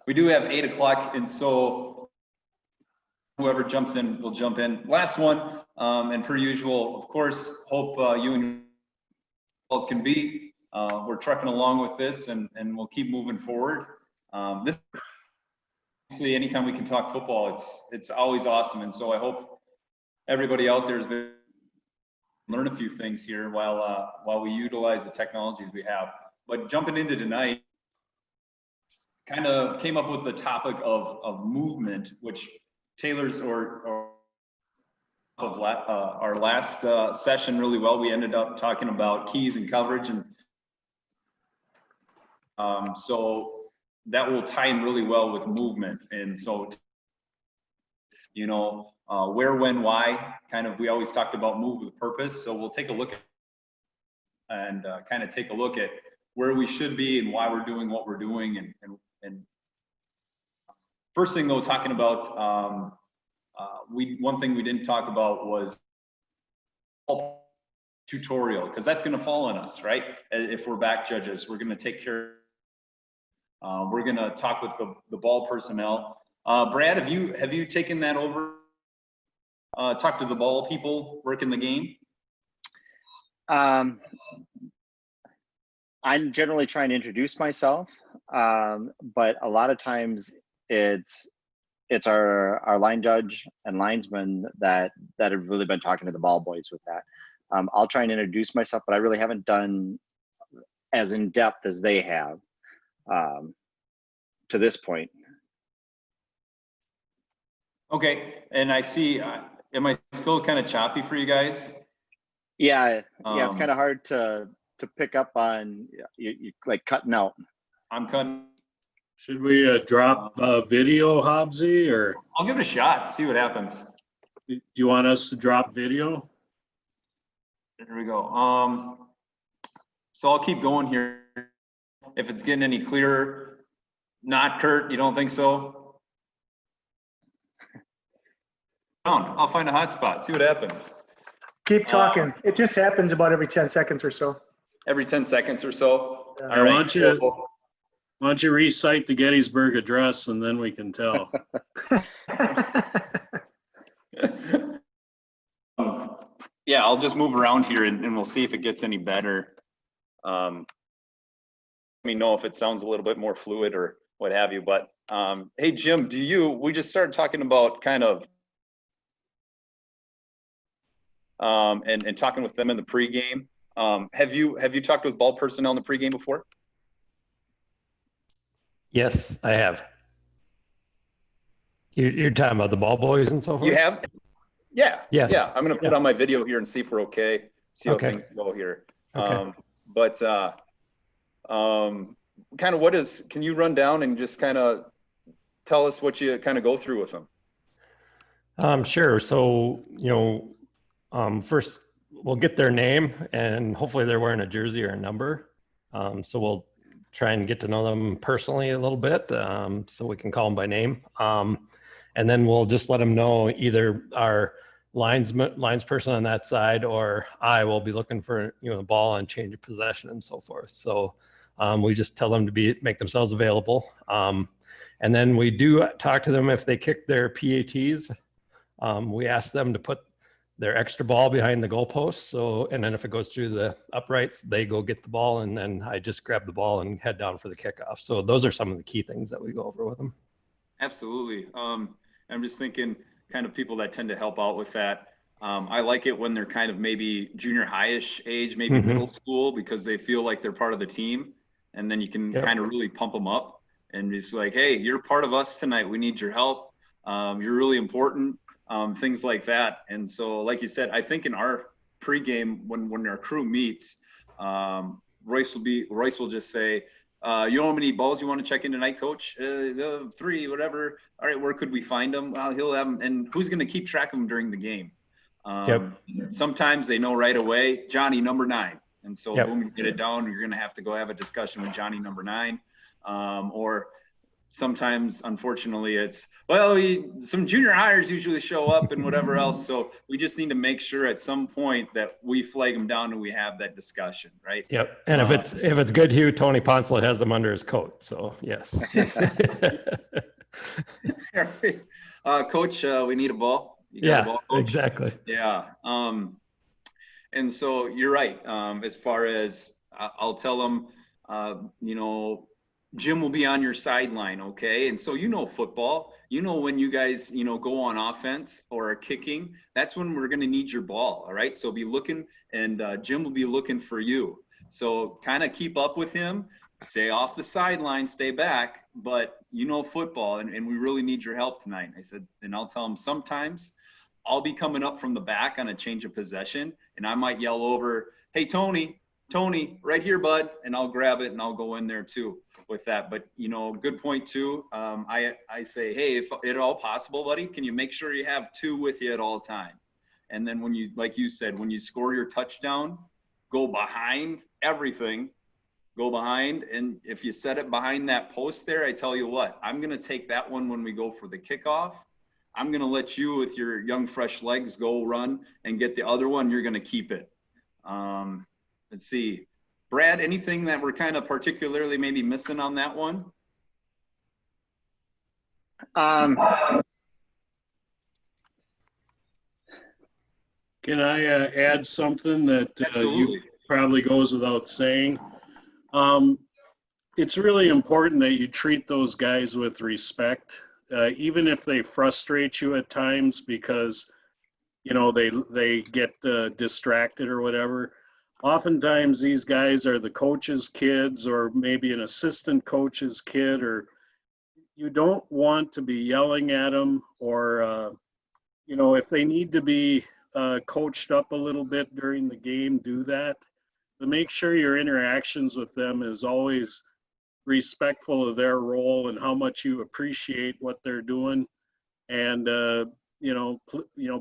we do have 8 o'clock, and so whoever jumps in will jump in. Last one, and per usual, of course, hope you and as can be. We're trucking along with this, and we'll keep moving forward. This obviously, anytime we can talk football, it's always awesome, and so I hope everybody out there has been learn a few things here while we utilize the technologies we have. But jumping into tonight, kind of came up with the topic of movement, which Taylor's or our last session really well. We ended up talking about keys and coverage, and so that will tie in really well with movement. And so, you know, where, when, why, kind of, we always talked about move with purpose. So we'll take a look at and kind of take a look at where we should be and why we're doing what we're doing. And first thing though, talking about, one thing we didn't talk about was tutorial, because that's going to fall on us, right? If we're back judges, we're going to take care. We're going to talk with the ball personnel. Brad, have you taken that over? Talk to the ball people working the game. I'm generally trying to introduce myself, but a lot of times it's our line judge and linesmen that have really been talking to the ball boys with that. I'll try and introduce myself, but I really haven't done as in depth as they have to this point. Okay, and I see. Am I still kind of choppy for you guys? Yeah, it's kind of hard to pick up on. You like cutting out. I'm cutting. Should we drop video, Hobbsy, or? I'll give it a shot, see what happens. Do you want us to drop video? There we go. So I'll keep going here. If it's getting any clearer, not Kurt, you don't think so? I'll find a hot spot, see what happens. Keep talking. It just happens about every 10 seconds or so. Every 10 seconds or so? Yeah. All right, Why don't you recite the Gettysburg Address and then we can tell. Yeah, I'll just move around here and we'll see if it gets any better. Let me know if it sounds a little bit more fluid or what have you. But hey, Jim, we just started talking about kind of and talking with them in the pregame. Have you talked with ball personnel in the pregame before? Yes, I have. You're talking about the ball boys and so forth? You have? Yeah. Yes. Yeah. I'm going to put on my video here and see if we're okay. See how Okay. things go here. Okay. Kind of can you run down and just kind of tell us what you kind of go through with them? Sure. So, first we'll get their name and hopefully they're wearing a jersey or a number. So we'll try and get to know them personally a little bit, so we can call them by name. And then we'll just let them know either our lines person on that side or I will be looking for, the ball and change of possession and so forth. So we just tell them to make themselves available. And then we do talk to them if they kick their PATs. We ask them to put their extra ball behind the goalpost. So, and then if it goes through the uprights, they go get the ball and then I just grab the ball and head down for the kickoff. So those are some of the key things that we go over with them. Absolutely. I'm just thinking kind of people that tend to help out with that. I like it when they're kind of maybe junior high-ish age, maybe middle school, because they feel like they're part of the team. And then you can kind of really pump them up and just like, hey, you're part of us tonight. We need your help. You're really important. Things like that. And so, like you said, I think in our pregame, when our crew meets, Royce will just say, you know how many balls you want to check in tonight, coach? 3, whatever. All right, where could we find them? He'll have them. And who's going to keep track of them during the game? Sometimes they know right away, Johnny, number 9. And so boom, you get it down. You're going to have to go have a discussion with Johnny, number 9. Or sometimes, unfortunately, it's, well, some junior hires usually show up and whatever else. So we just need to make sure at some point that we flag them down and we have that discussion, right? Yep. And if it's good, Hugh, Tony Poncelet has them under his coat. So yes. Coach, we need a ball. You got a ball, Coach? Exactly. Yeah. And so you're right. As far as I'll tell them, Jim will be on your sideline, okay? And so football, when you guys, go on offense or are kicking, that's when we're going to need your ball, all right? So be looking, and Jim will be looking for you. So kind of keep up with him, stay off the sideline, stay back, but football, and we really need your help tonight. I said, and I'll tell him sometimes I'll be coming up from the back on a change of possession, and I might yell over, hey, Tony, right here, bud, and I'll grab it and I'll go in there too with that. But, good point too. I say, hey, if at all possible, buddy, can you make sure you have two with you at all time? And then when you, like you said, when you score your touchdown, go behind everything, go behind. And if you set it behind that post there, I tell you what, I'm going to take that one when we go for the kickoff. I'm going to let you with your young, fresh legs go run and get the other one. You're going to keep it. Let's see. Brad, anything that we're kind of particularly maybe missing on that one? Can I add something that you probably goes without saying? It's really important that you treat those guys with respect, even if they frustrate you at times because, they get distracted or whatever. Oftentimes these guys are the coach's kids or maybe an assistant coach's kid, or you don't want to be yelling at them or, if they need to be coached up a little bit during the game, do that. But make sure your interactions with them is always respectful of their role and how much you appreciate what they're doing. And,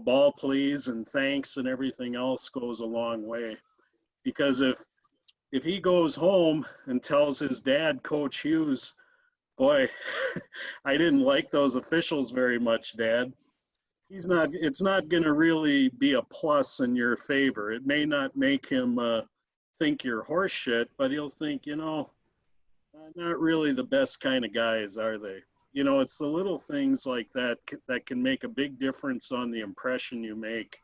ball please and thanks and everything else goes a long way. Because if he goes home and tells his dad, Coach Hughes, boy, I didn't like those officials very much, Dad, it's not going to really be a plus in your favor. It may not make him think you're horse shit, but he'll think, not really the best kind of guys, are they? It's the little things like that that can make a big difference on the impression you make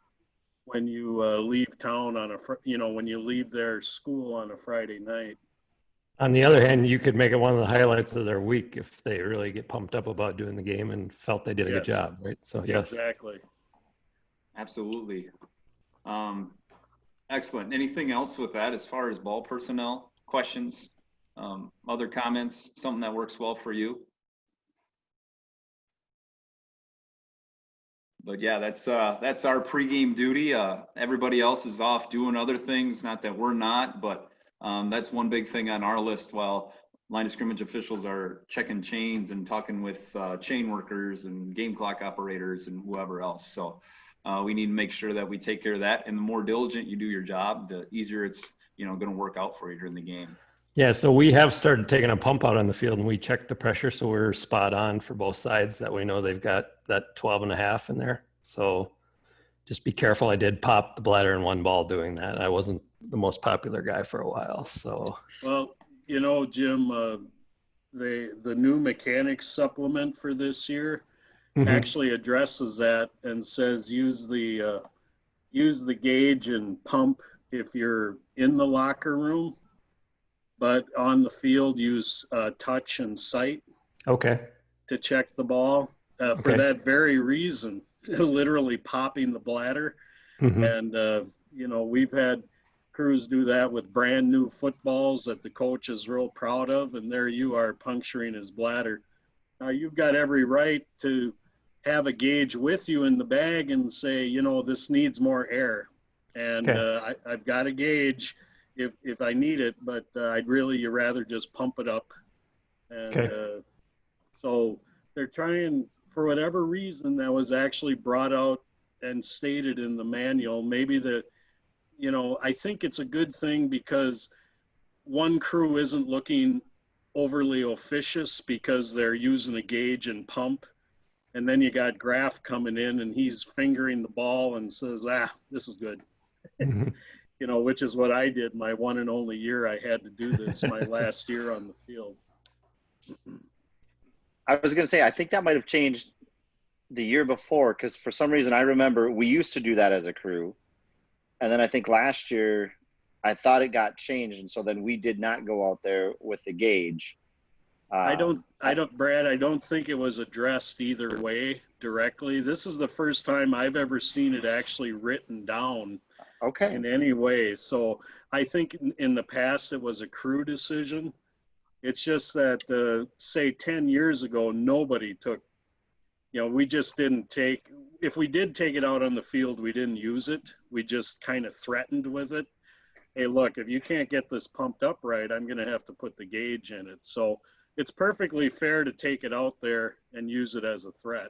when you leave town on when you leave their school on a Friday night. On the other hand, you could make it one of the highlights of their week if they really get pumped up about doing the game and felt they did a good job, right? So yes. Exactly. Absolutely. Excellent. Anything else with that as far as ball personnel questions, other comments, something that works well for you? But yeah, that's our pregame duty. Everybody else is off doing other things. Not that we're not, but that's one big thing on our list. While line of scrimmage officials are checking chains and talking with chain workers and game clock operators and whoever else. So we need to make sure that we take care of that. And the more diligent you do your job, the easier it's going to work out for you during the game. Yeah, so we have started taking a pump out on the field and we check the pressure. So we're spot on for both sides that we know they've got that 12.5 in there. So just be careful. I did pop the bladder in one ball doing that. I wasn't the most popular guy for a while. So, well, Jim, the new mechanics supplement for this year actually addresses that and says use the gauge and pump if you're in the locker room. But on the field, use touch and sight. Okay. To check the ball for that very reason, literally popping the bladder. And, we've had crews do that with brand new footballs that the coach is real proud of. And there you are puncturing his bladder. Now you've got every right to have a gauge with you in the bag and say, this needs more air. And I've got a gauge if I need it, but I'd really rather just pump it up. And so they're trying, for whatever reason, that was actually brought out and stated in the manual. Maybe I think it's a good thing because one crew isn't looking overly officious because they're using a gauge and pump. And then you got Graf coming in and he's fingering the ball and says, this is good. You know, which is what I did my one and only year I had to do this, my last year on the field. I was going to say, I think that might have changed the year before, because for some reason I remember we used to do that as a crew. And then I think last year I thought it got changed. And so then we did not go out there with the gauge. Brad, I don't think it was addressed either way directly. This is the first time I've ever seen it actually written down in any way. So I think in the past it was a crew decision. It's just that, say 10 years ago, nobody took, you know, we just didn't take, if we did take it out on the field, we didn't use it. We just kind of threatened with it. Hey, look, if you can't get this pumped up right, I'm going to have to put the gauge in it. So it's perfectly fair to take it out there and use it as a threat.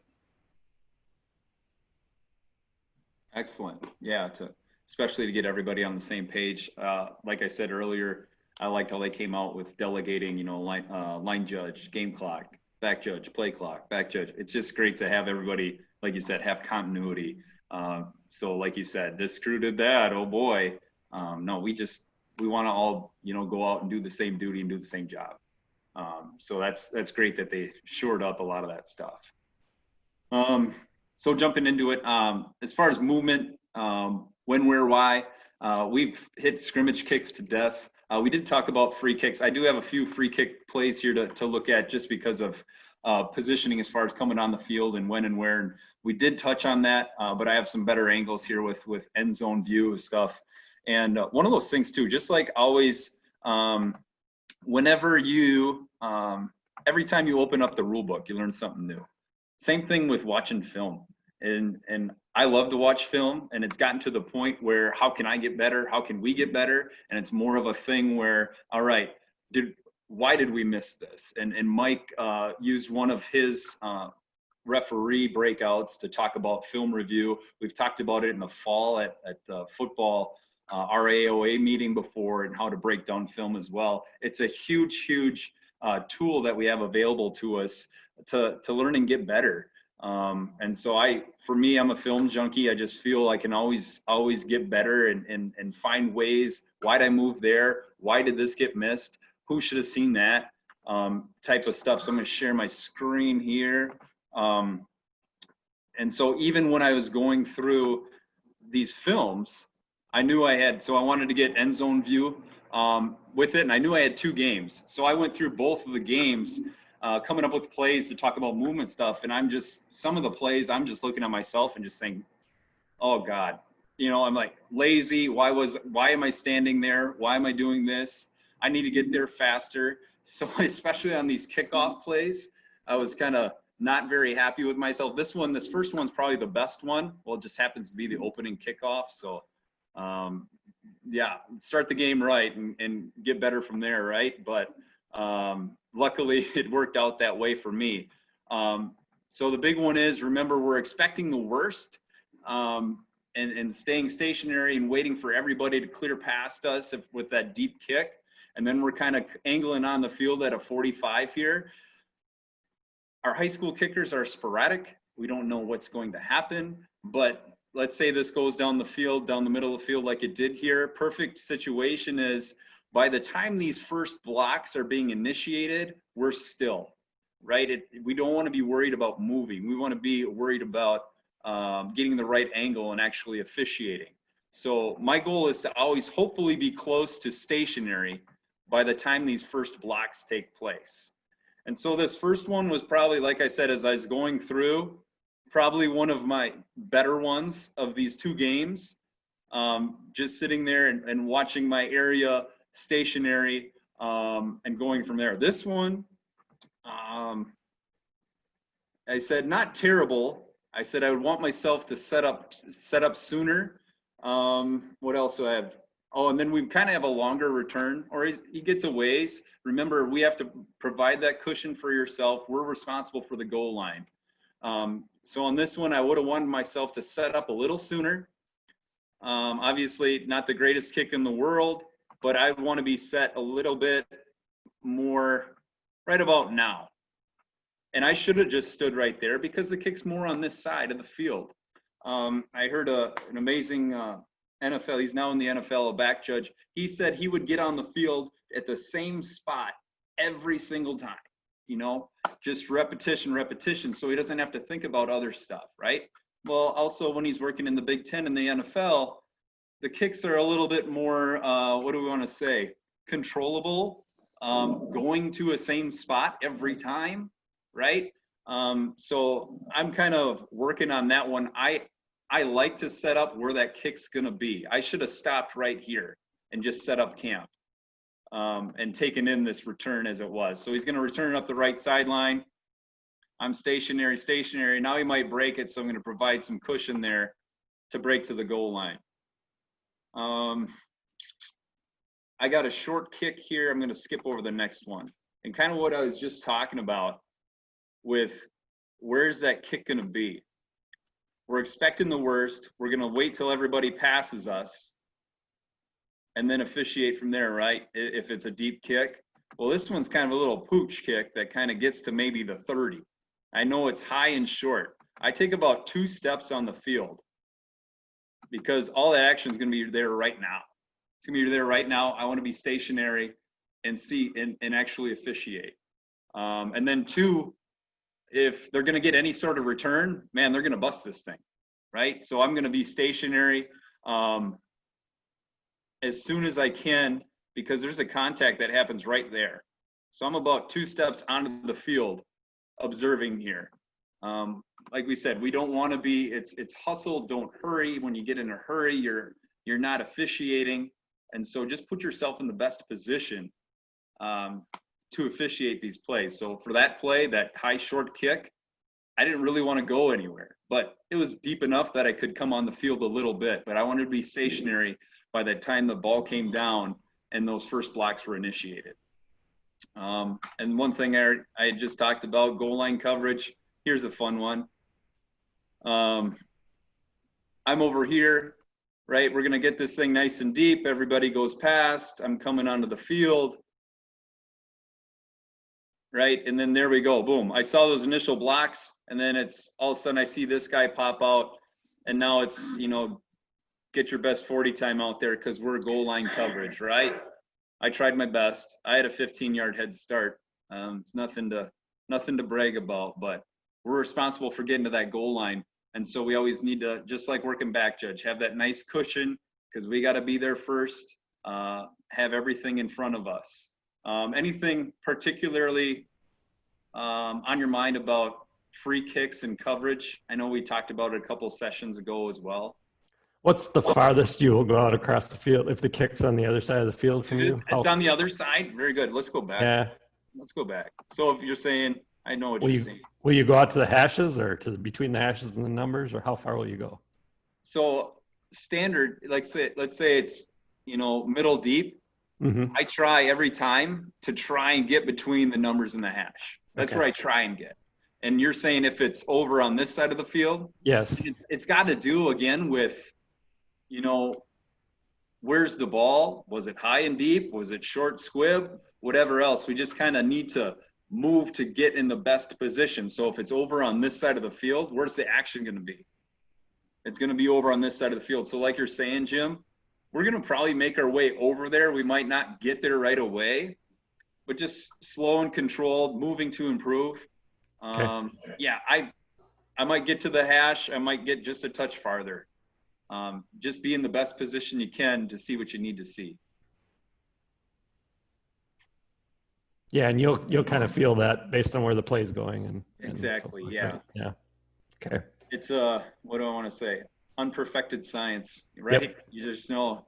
Excellent. Yeah, especially to get everybody on the same page. Like I said earlier, I liked how they came out with delegating, you know, line judge, game clock, back judge, play clock, back judge. It's just great to have everybody, like you said, have continuity. So like you said, this crew did that. Oh boy. No, we want to all, you know, go out and do the same duty and do the same job. So that's great that they shored up a lot of that stuff. So jumping into it, as far as movement, when, where, why, we've hit scrimmage kicks to death. We did talk about free kicks. I do have a few free kick plays here to look at just because of positioning as far as coming on the field and when and where. And we did touch on that, but I have some better angles here with end zone view and stuff. And one of those things too, just like always, whenever you, every time you open up the rule book, you learn something new. Same thing with watching film. And I love to watch film, and it's gotten to the point where how can I get better? How can we get better? And it's more of a thing where, all right, why did we miss this? And Mike used one of his referee breakouts to talk about film review. We've talked about it in the fall at football RAOA meeting before, and how to break down film as well. It's a huge tool that we have available to us to learn and get better. And so for me, I'm a film junkie. I just feel I can always get better and find ways. Why'd I move there? Why did this get missed? Who should have seen that? Type of stuff. So I'm going to share my screen here. And so even when I was going through these films, I knew I wanted to get end zone view with it, and I knew I had 2 games. So I went through both of the games, coming up with plays to talk about movement stuff. And some of the plays, I'm just looking at myself and just saying, oh God, you know, I'm like lazy. Why am I standing there? Why am I doing this? I need to get there faster. So especially on these kickoff plays, I was kind of not very happy with myself. This first one's probably the best one. Well, it just happens to be the opening kickoff. So yeah, start the game right and get better from there, right? But luckily it worked out that way for me. So the big one is, remember, we're expecting the worst, and staying stationary and waiting for everybody to clear past us with that deep kick. And then we're kind of angling on the field at a 45 here. Our high school kickers are sporadic. We don't know what's going to happen, but let's say this goes down the field, down the middle of the field like it did here. Perfect situation is, by the time these first blocks are being initiated, we're still, right? We don't want to be worried about moving. We want to be worried about getting the right angle and actually officiating. So my goal is to always hopefully be close to stationary by the time these first blocks take place. And so this first one was probably, like I said, as I was going through, probably one of my better ones of these 2 games. Just sitting there and watching my area stationary, and going from there. This one, I said not terrible. I said I would want myself to set up sooner. What else do I have? Oh, and then we kind of have a longer return, or he gets a ways. Remember, we have to provide that cushion for yourself. We're responsible for the goal line. So on this one, I would have wanted myself to set up a little sooner. Obviously, not the greatest kick in the world, but I want to be set a little bit more right about now. And I should have just stood right there because the kick's more on this side of the field. I heard an amazing NFL, he's now in the NFL, a back judge. He said he would get on the field at the same spot every single time, you know, just repetition, repetition. So he doesn't have to think about other stuff, right? Well, also when he's working in the Big Ten and the NFL, the kicks are a little bit more, what do we want to say, controllable, going to a same spot every time, right? So I'm kind of working on that one. I like to set up where that kick's going to be. I should have stopped right here and just set up camp and taken in this return as it was. So he's going to return it up the right sideline. I'm stationary. Now he might break it, so I'm going to provide some cushion there to break to the goal line. I got a short kick here. I'm going to skip over the next one. And kind of what I was just talking about with where's that kick going to be? We're expecting the worst. We're going to wait till everybody passes us and then officiate from there, right? If it's a deep kick. Well, this one's kind of a little pooch kick that kind of gets to maybe the 30. I know it's high and short. I take about 2 steps on the field because all that action is going to be there right now. It's going to be there right now. I want to be stationary and see and actually officiate. And then 2, if they're going to get any sort of return, man, they're going to bust this thing, right? So I'm going to be stationary as soon as I can because there's a contact that happens right there. So I'm about 2 steps onto the field observing here. Like we said, we don't want to be, it's hustle, don't hurry. When you get in a hurry, you're not officiating. And so just put yourself in the best position to officiate these plays. So for that play, that high short kick, I didn't really want to go anywhere, but it was deep enough that I could come on the field a little bit, but I wanted to be stationary by the time the ball came down and those first blocks were initiated. And one thing I had just talked about, goal line coverage. Here's a fun one. I'm over here, right? We're going to get this thing nice and deep. Everybody goes past. I'm coming onto the field. Right, and then there we go, boom. I saw those initial blocks, and then it's all of a sudden I see this guy pop out, and now it's, you know, get your best 40 time out there because we're goal line coverage, right? I tried my best. I had a 15-yard head start. It's nothing to brag about, but we're responsible for getting to that goal line, and so we always need to, just like working back judge, have that nice cushion because we got to be there first. Have everything in front of us. Anything particularly on your mind about free kicks and coverage? I know we talked about it a couple sessions ago as well. What's the farthest you will go out across the field if the kick's on the other side of the field from you? It's on the other side. Very good. Let's go back. Yeah. Let's go back. So if you're saying, I know what you're saying. Will you go out to the hashes or to between the hashes and the numbers, or how far will you go? So standard, let's say it's, you know, middle deep. Mm-hmm. I try every time to try and get between the numbers and the hash. That's where I try and get. And you're saying if it's over on this side of the field? Yes. It's got to do, again, with, you know, where's the ball? Was it high and deep? Was it short squib? Whatever else. We just kind of need to move to get in the best position. So if it's over on this side of the field, where's the action going to be? It's going to be over on this side of the field. So like you're saying, Jim, we're going to probably make our way over there. We might not get there right away, but just slow and controlled, moving to improve. Yeah, I might get to the hash. I might get just a touch farther. Just be in the best position you can to see what you need to see. Yeah, and you'll kind of feel that based on where the play's going. And exactly, so yeah. Right. Yeah. Okay. It's what do I want to say? Unperfected science, right? Yep. You just know,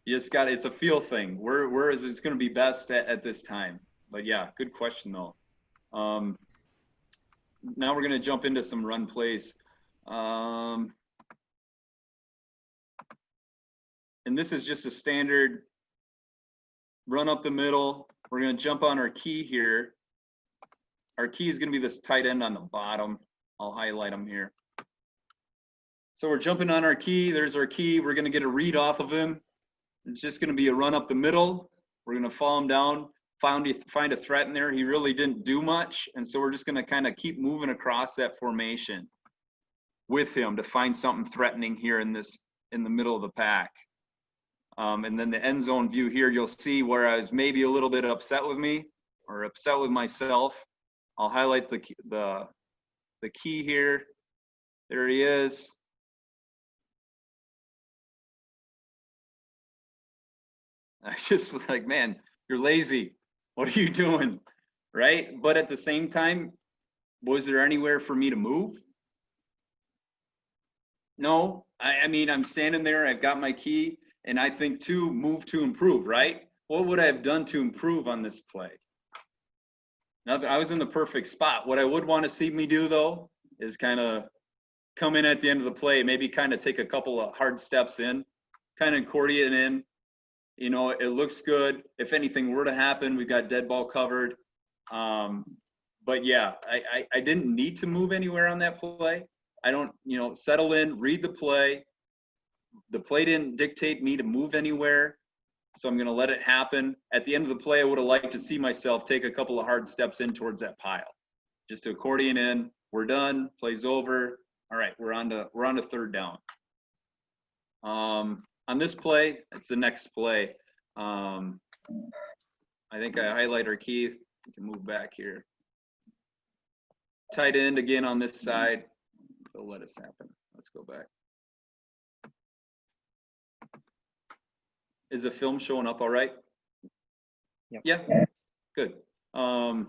you just got, it's a feel thing. Where is it's going to be best at this time? But yeah, good question though. Now we're going to jump into some run plays. And this is just a standard run up the middle. We're going to jump on our key here. Our key is going to be this tight end on the bottom. I'll highlight them here. So we're jumping on our key. There's our key. We're going to get a read off of him. It's just going to be a run up the middle. We're going to fall him down. find a threat in there. He really didn't do much. And so we're just going to kind of keep moving across that formation with him to find something threatening here in the middle of the pack. And then the end zone view here, you'll see where I was maybe a little bit upset with me or upset with myself. I'll highlight the key here. There he is. I just was like, man, you're lazy. What are you doing? Right? But at the same time, was there anywhere for me to move? No. I mean, I'm standing there, I've got my key, and I think to move to improve, right? What would I have done to improve on this play? Nothing. I was in the perfect spot. What I would want to see me do, though, is kind of come in at the end of the play, maybe kind of take a couple of hard steps in, kind of accordion in. You know, it looks good. If anything were to happen, we've got dead ball covered. But yeah, I didn't need to move anywhere on that play. I don't, settle in, read the play. The play didn't dictate me to move anywhere. So I'm going to let it happen. At the end of the play, I would have liked to see myself take a couple of hard steps in towards that pile. Just to accordion in. We're done. Play's over. All right, we're on to third down. On this play, it's the next play. I think I highlight our key. We can move back here. Tight end again on this side. They'll let us happen. Let's go back. Is the film showing up all right? Yep. Yeah, good. Tight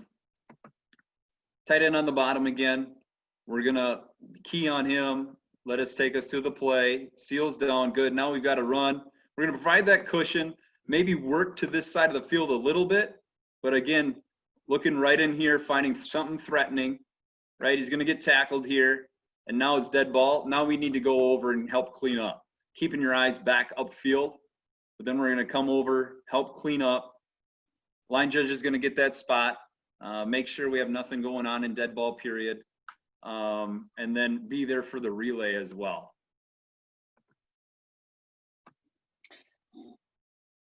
end on the bottom again. We're gonna key on him. Let us take us to the play. Seals down, good. Now we've got to run. We're gonna provide that cushion, maybe work to this side of the field a little bit, but again, looking right in here, finding something threatening, right? He's gonna get tackled here, and now it's dead ball. Now we need to go over and help clean up. Keeping your eyes back upfield, but then we're gonna come over, help clean up. Line judge is gonna get that spot, make sure we have nothing going on in dead ball period, and then be there for the relay as well.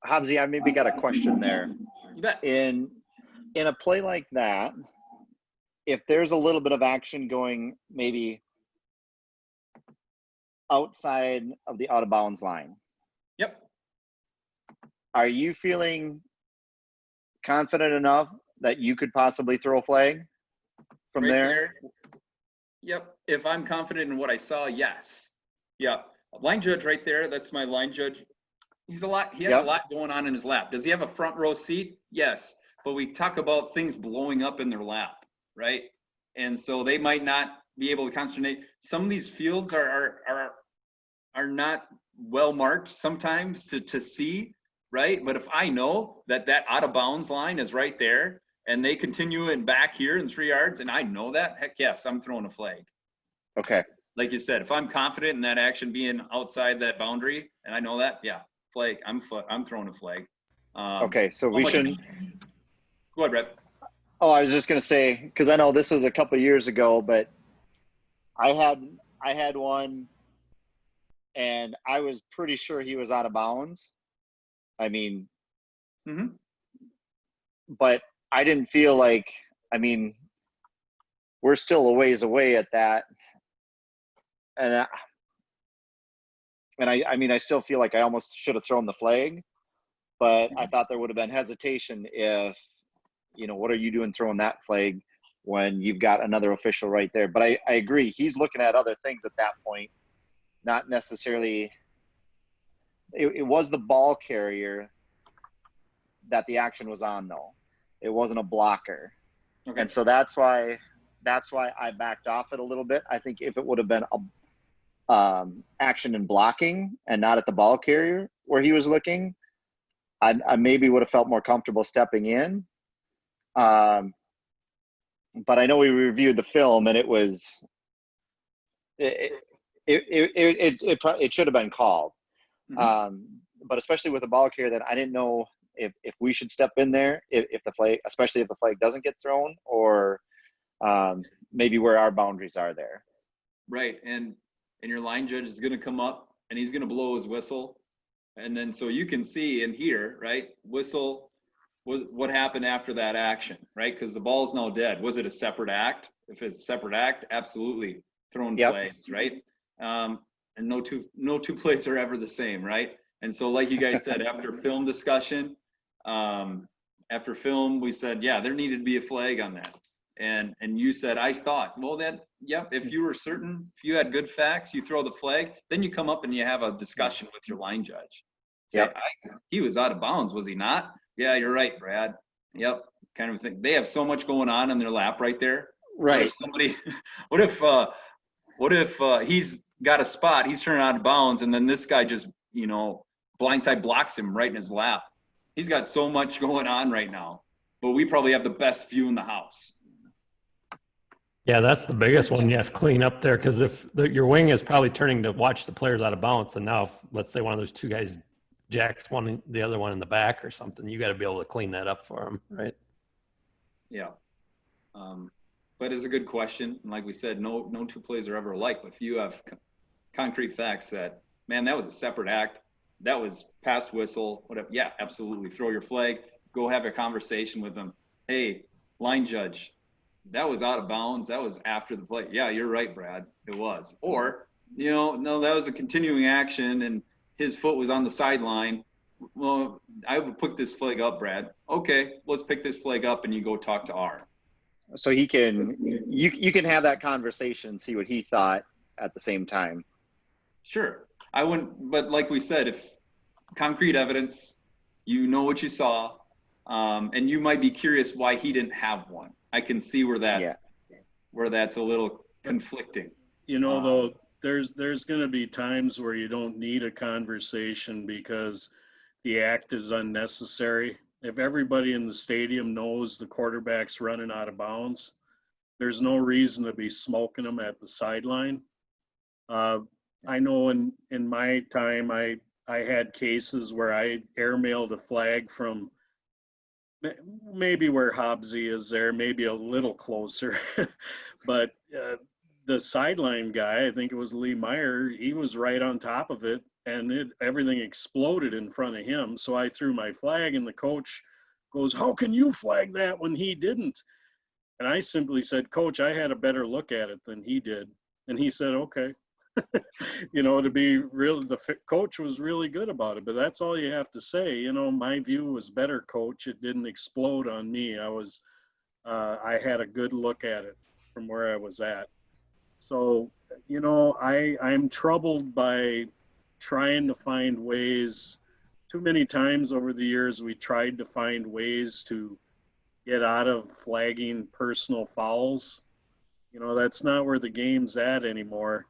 Hobbsy, I maybe got a question there. You bet. In a play like that, if there's a little bit of action going maybe outside of the out of bounds line. Yep. Are you feeling confident enough that you could possibly throw a flag from Right there? Yep. If I'm confident in what I saw, yes. Yep. Line judge right there. That's my line judge. He has a lot going on in his lap. Does he have a front row seat? Yes. But we talk about things blowing up in their lap, right? And so they might not be able to concentrate. Some of these fields are not well marked sometimes to see, right? But if I know that out of bounds line is right there and they continue it back here in 3 yards and I know that, heck yes, I'm throwing a flag. Okay. Like you said, if I'm confident in that action being outside that boundary and I know that, yeah, flag, I'm throwing a flag. Okay, so we shouldn't. Go ahead, Brett. Oh, I was just gonna say, because I know this was a couple of years ago, but I had one, and I was pretty sure he was out of bounds. I mean, but I didn't feel like. I mean, we're still a ways away at that, and I mean, I still feel like I almost should have thrown the flag, but I thought there would have been hesitation if, what are you doing throwing that flag when you've got another official right there? But I agree. He's looking at other things at that point, not necessarily. It was the ball carrier that the action was on, though. It wasn't a blocker. Okay. And so that's why I backed off it a little bit. I think if it would have been action and blocking and not at the ball carrier where he was looking, I maybe would have felt more comfortable stepping in. But I know we reviewed the film and it should have been called. But especially with the ball carrier, that I didn't know if we should step in there, if the flag, especially if the flag doesn't get thrown, or maybe where our boundaries are there. Right. And your line judge is going to come up and he's going to blow his whistle. And then so you can see and hear, right? Whistle, what happened after that action, right? Because the ball's now dead. Was it a separate act? If it's a separate act, absolutely throwing Yep. flags, right? And no two plays are ever the same, right? And so, like you guys said, after film discussion, after film, we said, yeah, there needed to be a flag on that. And you said, I thought, well, then, yep, if you were certain, if you had good facts, you throw the flag, then you come up and you have a discussion with your line judge. Say, Yep. He was out of bounds, was he not? Yeah, you're right, Brad. Yep, kind of thing. They have so much going on in their lap right there. Right. What if he's got a spot, he's turning out of bounds, and then this guy just, blindside blocks him right in his lap. He's got so much going on right now, but we probably have the best view in the house. Yeah, that's the biggest one you have to clean up there, because if your wing is probably turning to watch the players out of bounds, and now if, let's say one of those two guys jacks the other one in the back or something, you got to be able to clean that up for them, right? Yeah. But it's a good question. And like we said, no two plays are ever alike. But if you have concrete facts that, man, that was a separate act, that was past whistle, whatever. Yeah, absolutely. Throw your flag, go have a conversation with them. Hey, line judge, that was out of bounds. That was after the play. Yeah, you're right, Brad. It was. Or, no, that was a continuing action and his foot was on the sideline. Well, I would pick this flag up, Brad. Okay, let's pick this flag up and you go talk to R. So you can have that conversation, see what he thought at the same time. Sure. I wouldn't, but like we said, if concrete evidence, you know what you saw, and you might be curious why he didn't have one. I can see where that's a little conflicting. Though there's going to be times where you don't need a conversation because the act is unnecessary. If everybody in the stadium knows the quarterback's running out of bounds, there's no reason to be smoking them at the sideline. I know in my time, I had cases where I airmailed a flag from maybe where Hobbsy is there, maybe a little closer, but the sideline guy, I think it was Lee Meyer, he was right on top of it, and everything exploded in front of him. So I threw my flag, and the coach goes, "How can you flag that when he didn't?" And I simply said, "Coach, I had a better look at it than he did." And he said, "Okay." To be real, the coach was really good about it, but that's all you have to say. My view was better, coach. It didn't explode on me. I had a good look at it from where I was at. So, I'm troubled by trying to find ways. Too many times over the years, we tried to find ways to get out of flagging personal fouls. That's not where the game's at anymore.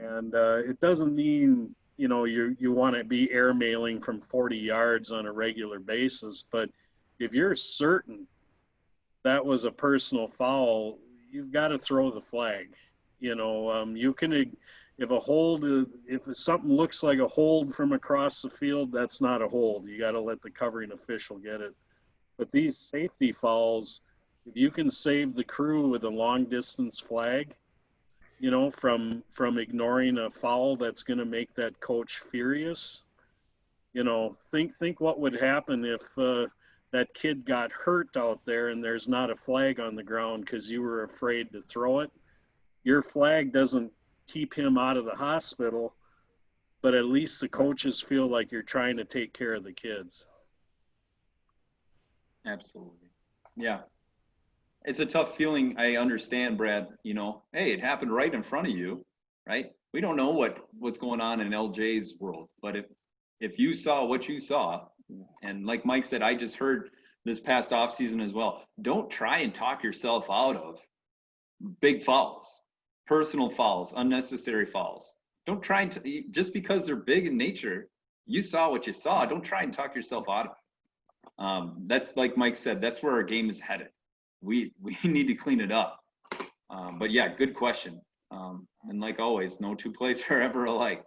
And it doesn't mean, you want to be airmailing from 40 yards on a regular basis. But if you're certain that was a personal foul, you've got to throw the flag. You can, if something looks like a hold from across the field, that's not a hold. You got to let the covering official get it. But these safety fouls, if you can save the crew with a long distance flag, from ignoring a foul that's going to make that coach furious. Think what would happen if that kid got hurt out there and there's not a flag on the ground because you were afraid to throw it. Your flag doesn't keep him out of the hospital, but at least the coaches feel like you're trying to take care of the kids. Absolutely. Yeah. It's a tough feeling. I understand, Brad, hey, it happened right in front of you, right? We don't know what's going on in LJ's world, but if you saw what you saw, and like Mike said, I just heard this past off season as well, don't try and talk yourself out of big fouls, personal fouls, unnecessary fouls. Don't try and just because they're big in nature, you saw what you saw, don't try and talk yourself out of it. That's like Mike said, that's where our game is headed. We need to clean it up. But yeah, good question. And like always, no two plays are ever alike.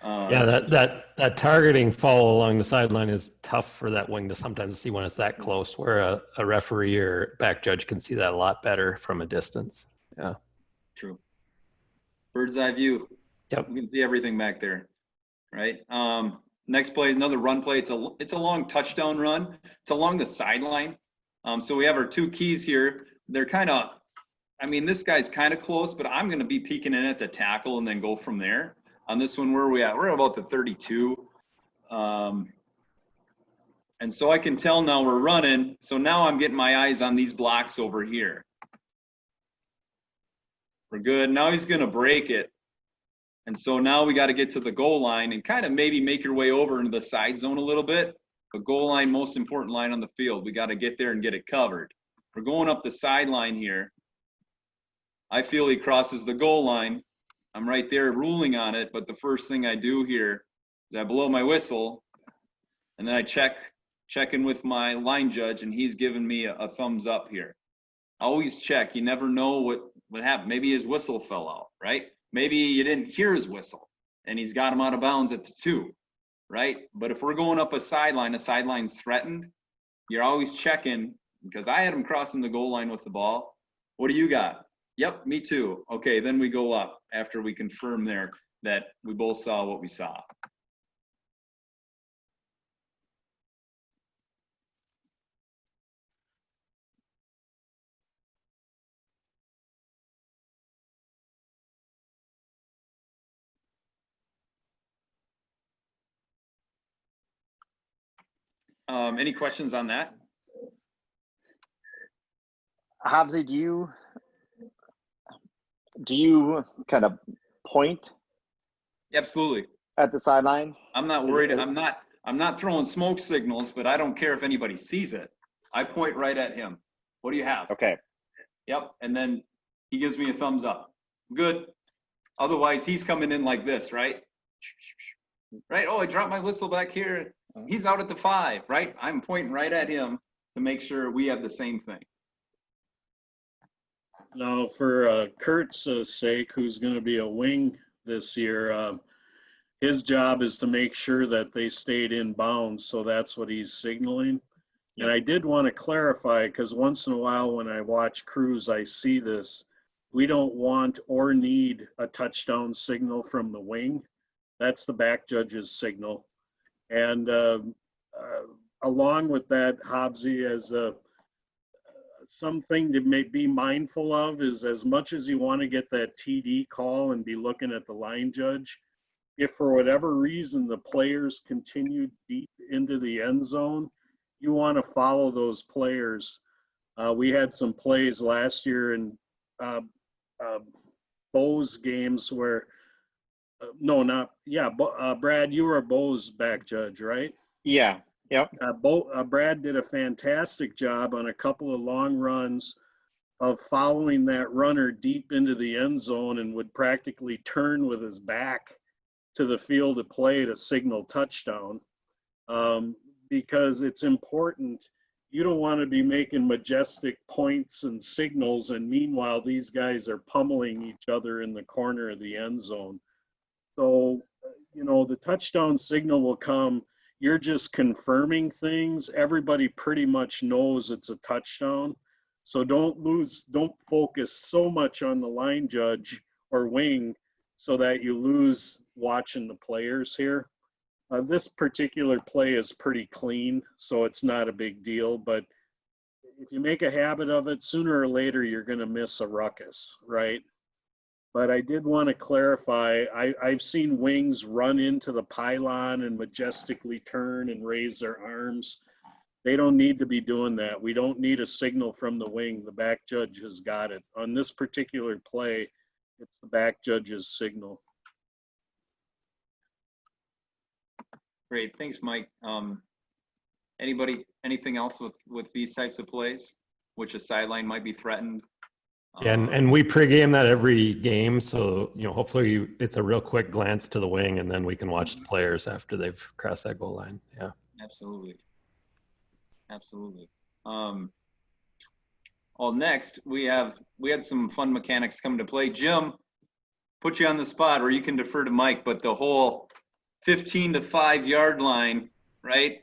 That targeting foul along the sideline is tough for that wing to sometimes see when it's that close, where a referee or back judge can see that a lot better from a distance. Yeah. True. Bird's eye view. Yep. We can see everything back there, right? Next play, another run play. It's a long touchdown run. It's along the sideline. So we have our two keys here. They're kind of, I mean, this guy's kind of close, but I'm going to be peeking in at the tackle and then go from there. On this one, where are we at? We're at about the 32. And so I can tell now we're running. So now I'm getting my eyes on these blocks over here. We're good. Now he's going to break it. And so now we got to get to the goal line and kind of maybe make your way over into the side zone a little bit. But goal line, most important line on the field. We got to get there and get it covered. We're going up the sideline here. I feel he crosses the goal line. I'm right there ruling on it. But the first thing I do here is I blow my whistle. And then I check in with my line judge, and he's giving me a thumbs up here. Always check. You never know what happened. Maybe his whistle fell out, right? Maybe you didn't hear his whistle, and he's got him out of bounds at the 2, right? But if we're going up a sideline's threatened, you're always checking, because I had him crossing the goal line with the ball. What do you got? Yep, me too. Okay, then we go up after we confirm there that we both saw what we saw. Any questions on that? Hobbsy, do you kind of point Absolutely. at the sideline? I'm not worried. I'm not throwing smoke signals, but I don't care if anybody sees it. I point right at him. What do you have? Okay. Yep. And then he gives me a thumbs up. Good. Otherwise, he's coming in like this, right? Right. Oh, I dropped my whistle back here. He's out at the 5, right? I'm pointing right at him to make sure we have the same thing. Now, for Kurt's sake, who's going to be a wing this year, his job is to make sure that they stayed in bounds. So that's what he's signaling. And I did want to clarify, because once in a while when I watch crews, I see this. We don't want or need a touchdown signal from the wing. That's the back judge's signal. And along with that, Hobbsy, as something to be mindful of is, as much as you want to get that TD call and be looking at the line judge, if for whatever reason the players continue deep into the end zone, you want to follow those players. We had some plays last year in Bo's games where, Brad, you were a Bo's back judge, right? Yeah. Yep. Brad did a fantastic job on a couple of long runs of following that runner deep into the end zone, and would practically turn with his back to the field of play to signal touchdown, because it's important. You don't want to be making majestic points and signals, and meanwhile these guys are pummeling each other in the corner of the end zone. So, the touchdown signal will come. You're just confirming things. Everybody pretty much knows it's a touchdown. So don't focus so much on the line judge or wing so that you lose watching the players here. This particular play is pretty clean, so it's not a big deal. But if you make a habit of it, sooner or later you're going to miss a ruckus, right? But I did want to clarify, I've seen wings run into the pylon and majestically turn and raise their arms. They don't need to be doing that. We don't need a signal from the wing. The back judge has got it. On this particular play, it's the back judge's signal. Great. Thanks, Mike. Anything else with these types of plays, which a sideline might be threatened? And we pregame that every game, so hopefully it's a real quick glance to the wing, and then we can watch the players after they've crossed that goal line. Yeah, absolutely. Next we had some fun mechanics come to play. Jim, put you on the spot, or you can defer to Mike, but the whole 15 to 5 yard line, right?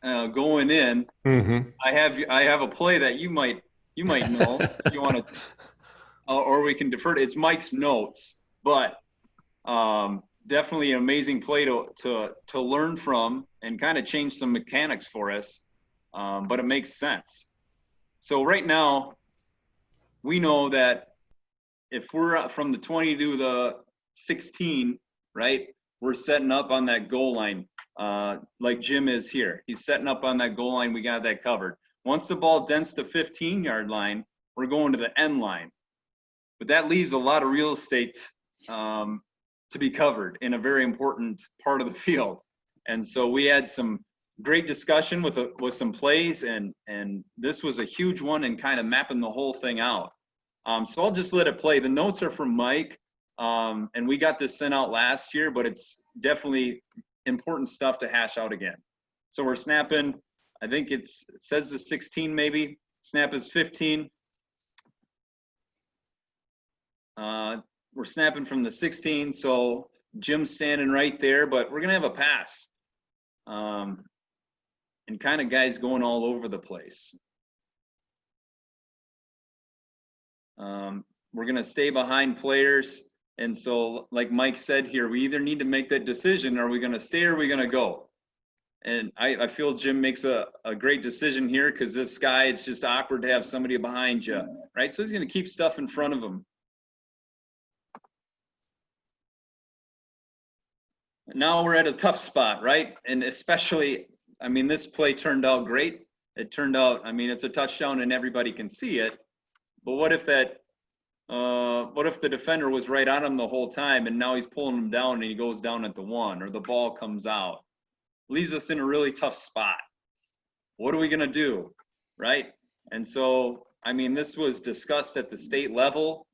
Going in. Mm-hmm. I have a play that you might know if you want to. Or we can defer to, it's Mike's notes, but definitely an amazing play to learn from and kind of change some mechanics for us. But it makes sense. So right now, we know that if we're from the 20 to the 16, right, we're setting up on that goal line, like Jim is here. He's setting up on that goal line. We got that covered. Once the ball dents the 15-yard line, we're going to the end line. But that leaves a lot of real estate to be covered in a very important part of the field. And so we had some great discussion with some plays, and this was a huge one in kind of mapping the whole thing out. So I'll just let it play. The notes are from Mike, and we got this sent out last year, but it's definitely important stuff to hash out again. So we're snapping, I think it says the 16 maybe, snap is 15. We're snapping from the 16, so Jim's standing right there, but we're gonna have a pass. And kind of guys going all over the place. We're going to stay behind players. And so, like Mike said here, we either need to make that decision. Are we going to stay or are we going to go? And I feel Jim makes a great decision here because this guy, it's just awkward to have somebody behind you, right? So he's going to keep stuff in front of him. Now we're at a tough spot, right? And especially, I mean, this play turned out great. It turned out, I mean, it's a touchdown and everybody can see it. But what if the defender was right on him the whole time and now he's pulling him down and he goes down at the 1 or the ball comes out? Leaves us in a really tough spot. What are we going to do, right? And so, I mean, this was discussed at the state level.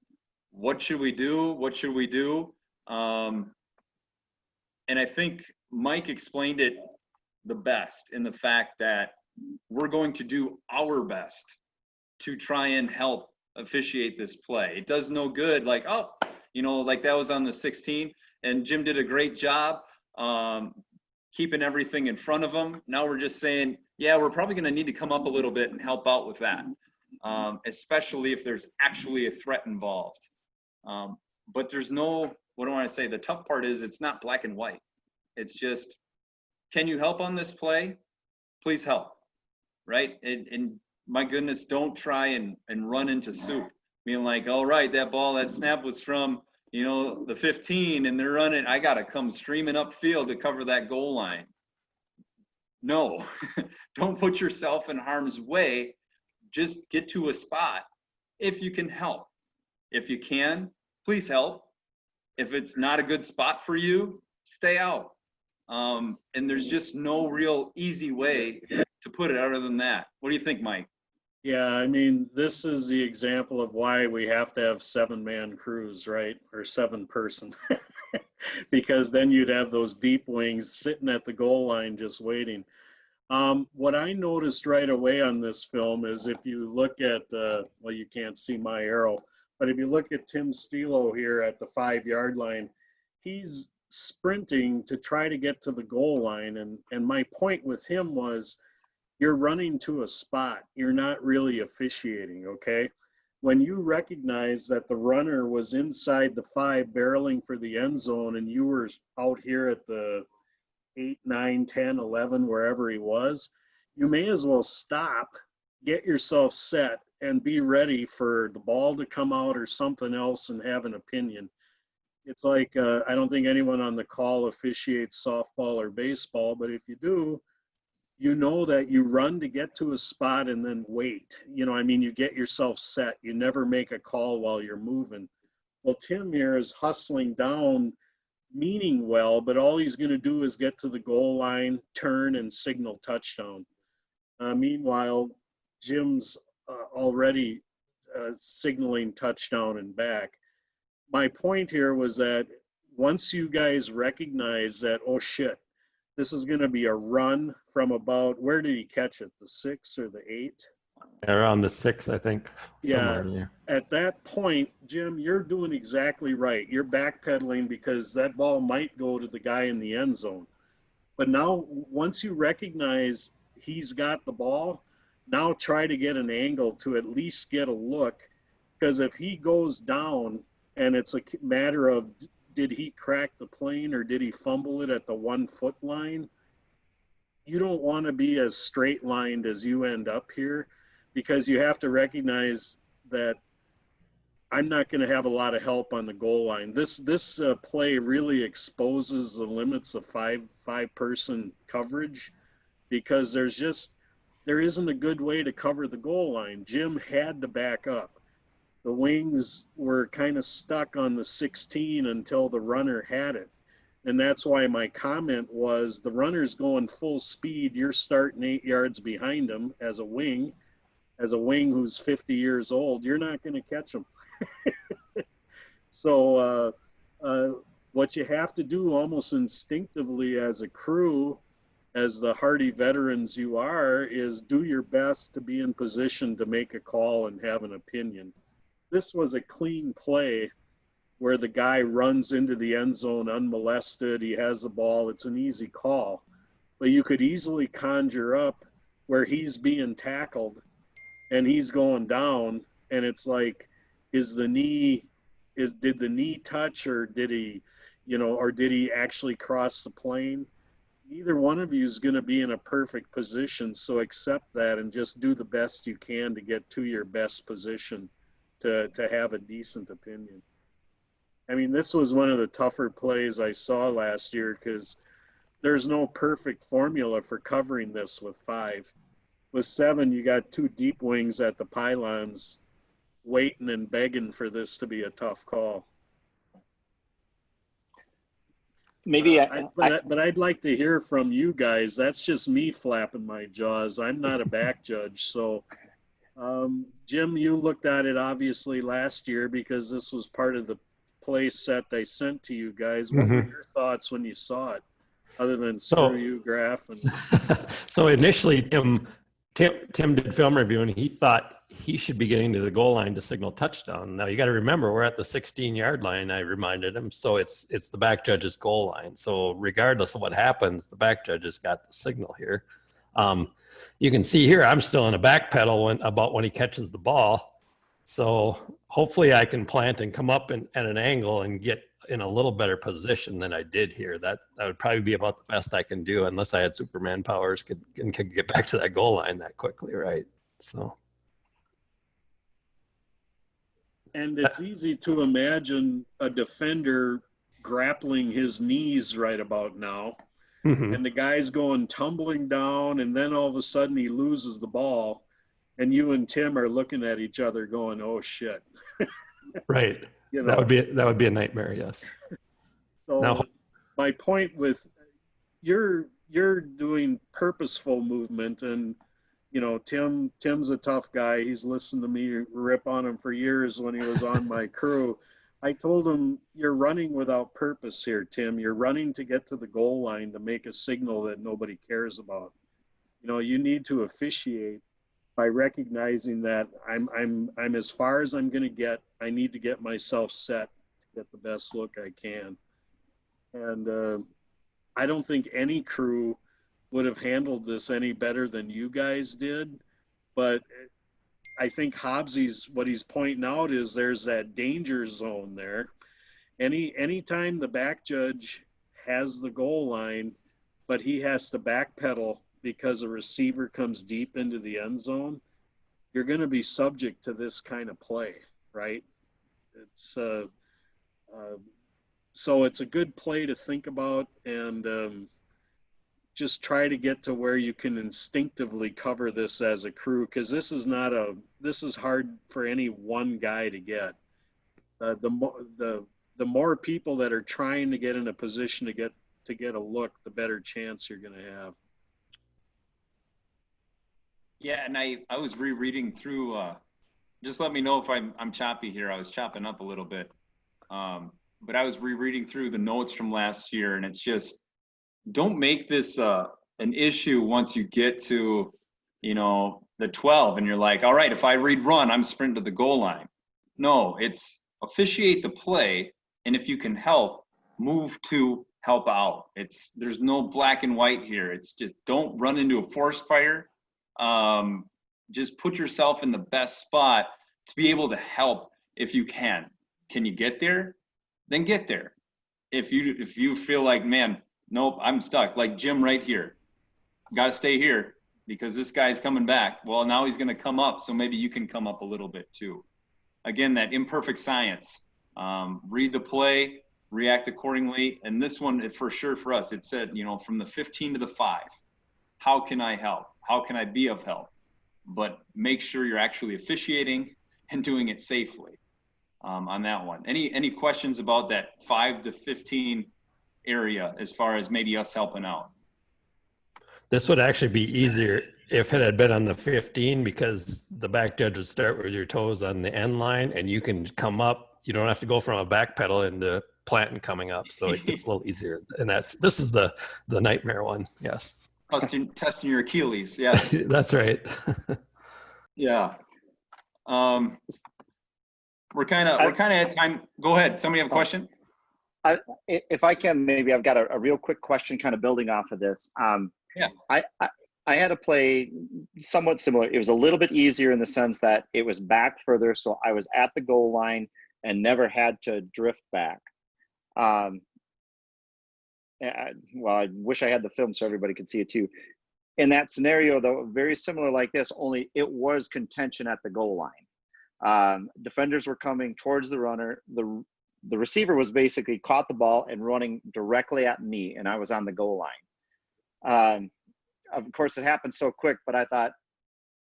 What should we do? What should we do? And I think Mike explained it the best in the fact that we're going to do our best to try and help officiate this play. It does no good like, oh, like that was on the 16, and Jim did a great job keeping everything in front of him. Now we're just saying, yeah, we're probably going to need to come up a little bit and help out with that, especially if there's actually a threat involved. But there's no, what do I want to say? The tough part is it's not black and white. It's just, can you help on this play? Please help, right? And my goodness, don't try and run into soup. Being like, all right, that snap was from, the 15 and they're running. I got to come streaming upfield to cover that goal line. No, don't put yourself in harm's way. Just get to a spot if you can help. If you can, please help. If it's not a good spot for you, stay out. And there's just no real easy way to put it other than that. What do you think, Mike? Yeah, I mean, this is the example of why we have to have 7-man crews, right? Or 7-person. Because then you'd have those deep wings sitting at the goal line just waiting. What I noticed right away on this film is if you look at, well, you can't see my arrow, but if you look at Tim Stilo here at the 5-yard line, he's sprinting to try to get to the goal line. And my point with him was, you're running to a spot. You're not really officiating, okay? When you recognize that the runner was inside the 5 barreling for the end zone and you were out here at the 8, 9, 10, 11, wherever he was, you may as well stop, get yourself set, and be ready for the ball to come out or something else and have an opinion. It's like, I don't think anyone on the call officiates softball or baseball, but if you do, you know that you run to get to a spot and then wait. You get yourself set. You never make a call while you're moving. Well, Tim here is hustling down, meaning well, but all he's going to do is get to the goal line, turn, and signal touchdown. Meanwhile, Jim's already signaling touchdown and back. My point here was that once you guys recognize that, oh shit, this is going to be a run from about, where did he catch it? The 6 or the 8? Around the 6, I think. Yeah. At that point, Jim, you're doing exactly right. You're backpedaling because that ball might go to the guy in the end zone. But now, once you recognize he's got the ball, now try to get an angle to at least get a look. Because if he goes down and it's a matter of did he crack the plane or did he fumble it at the 1 foot line? You don't want to be as straight lined as you end up here, because you have to recognize that I'm not going to have a lot of help on the goal line. This play really exposes the limits of five person coverage, because there isn't a good way to cover the goal line. Jim had to back up. The wings were kind of stuck on the 16 until the runner had it. And that's why my comment was, the runner's going full speed. You're starting 8 yards behind him as a wing who's 50 years old. You're not going to catch him. So what you have to do almost instinctively as a crew, as the hardy veterans you are, is do your best to be in position to make a call and have an opinion. This was a clean play where the guy runs into the end zone unmolested. He has the ball. It's an easy call. But you could easily conjure up where he's being tackled and he's going down, and it's like, did the knee touch, or did he actually cross the plane? Neither one of you is going to be in a perfect position, so accept that and just do the best you can to get to your best position to have a decent opinion. I mean, this was one of the tougher plays I saw last year, because there's no perfect formula for covering this with 5. With 7, you got 2 deep wings at the pylons waiting and begging for this to be a tough call. Maybe but I'd like to hear from you guys. That's just me flapping my jaws. I'm not a back judge. So, Jim, you looked at it obviously last year, because this was part of the play set I sent to you guys. What were your thoughts when you saw it, other than screw you, Graf? And So initially, Tim did film review, and he thought he should be getting to the goal line to signal touchdown. Now you got to remember, we're at the 16-yard line. I reminded him, so it's the back judge's goal line. So regardless of what happens, the back judge has got the signal here. You can see here, I'm still in a back pedal when he catches the ball. So hopefully I can plant and come up at an angle and get in a little better position than I did here. That would probably be about the best I can do, unless I had Superman powers could get back to that goal line that quickly, right? So. And it's easy to imagine a defender grappling his knees right about now. Mm-hmm. And the guy's going tumbling down, and then all of a sudden he loses the ball, and you and Tim are looking at each other going, "Oh shit!" Right. You know? That would be a nightmare. Yes. So Now, my point with you're doing purposeful movement, and Tim's a tough guy. He's listened to me rip on him for years when he was on my crew. I told him, you're running without purpose here, Tim. You're running to get to the goal line to make a signal that nobody cares about. You need to officiate by recognizing that I'm as far as I'm going to get. I need to get myself set to get the best look I can. And I don't think any crew would have handled this any better than you guys did. But I think Hobbsy's, what he's pointing out is there's that danger zone there. Anytime the back judge has the goal line, but he has to backpedal because a receiver comes deep into the end zone, you're going to be subject to this kind of play, right? It's so it's a good play to think about, and just try to get to where you can instinctively cover this as a crew, because this is hard for any one guy to get. The more people that are trying to get in a position to get a look, the better chance you're going to have. Yeah, and I was rereading through. Just let me know if I'm choppy here. I was chopping up a little bit, but I was rereading through the notes from last year, and it's just, don't make this an issue once you get to, the 12, and you're like, all right, if I read run, I'm sprinting to the goal line. No, it's officiate the play, and if you can help, move to help out. There's no black and white here. It's just, don't run into a forest fire. Just put yourself in the best spot to be able to help if you can. Can you get there? Then get there. if you feel like, man, nope, I'm stuck, like Jim right here, got to stay here because this guy's coming back. Well, now he's going to come up, so maybe you can come up a little bit too. Again, that imperfect science. Read the play, react accordingly. And this one, for sure for us, it said, you know, from the 15 to the 5, how can I help? How can I be of help? But make sure you're actually officiating and doing it safely on that one. Any questions about that 5 to 15 area as far as maybe us helping out? This would actually be easier if it had been on the 15, because the back judge would start with your toes on the end line and you can come up. You don't have to go from a back pedal into plant and coming up. So it gets a little easier. And this is the nightmare one. Yes. Testing your Achilles. Yes. That's right. Yeah. We're kind of at time. Go ahead. Somebody have a question? If I can, maybe I've got a real quick question kind of building off of this. Yeah. I had a play somewhat similar. It was a little bit easier in the sense that it was back further. So I was at the goal line and never had to drift back. Well, I wish I had the film so everybody could see it too. In that scenario, though, very similar like this, only it was contention at the goal line. Defenders were coming towards the runner. The receiver was basically caught the ball and running directly at me, and I was on the goal line. Of course, it happened so quick, but I thought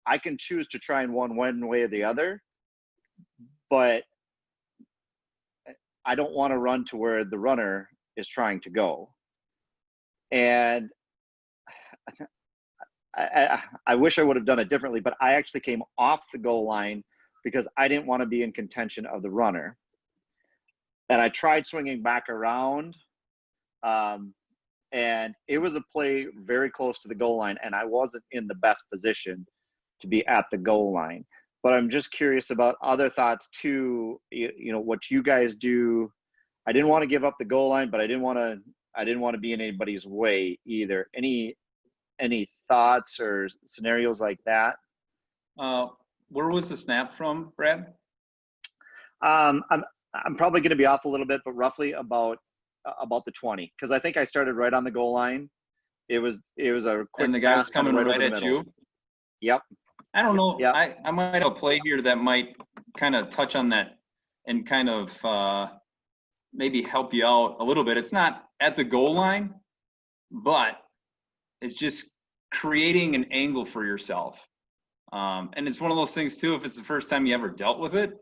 I can choose to try and one way or the other, but I don't want to run to where the runner is trying to go. And I wish I would have done it differently, but I actually came off the goal line because I didn't want to be in contention of the runner. And I tried swinging back around, and it was a play very close to the goal line, and I wasn't in the best position to be at the goal line. But I'm just curious about other thoughts too. You know, what you guys do. I didn't want to give up the goal line, but I didn't want to be in anybody's way either. Any thoughts or scenarios like that? Where was the snap from, Brad? I'm probably going to be off a little bit, but roughly about the 20, because I think I started right on the goal line. It was a quick. And the guy was coming right at you. Yep. I don't know. Yep. I might have a play here that might kind of touch on that and kind of maybe help you out a little bit. It's not at the goal line, but it's just creating an angle for yourself. And it's one of those things too, if it's the first time you ever dealt with it,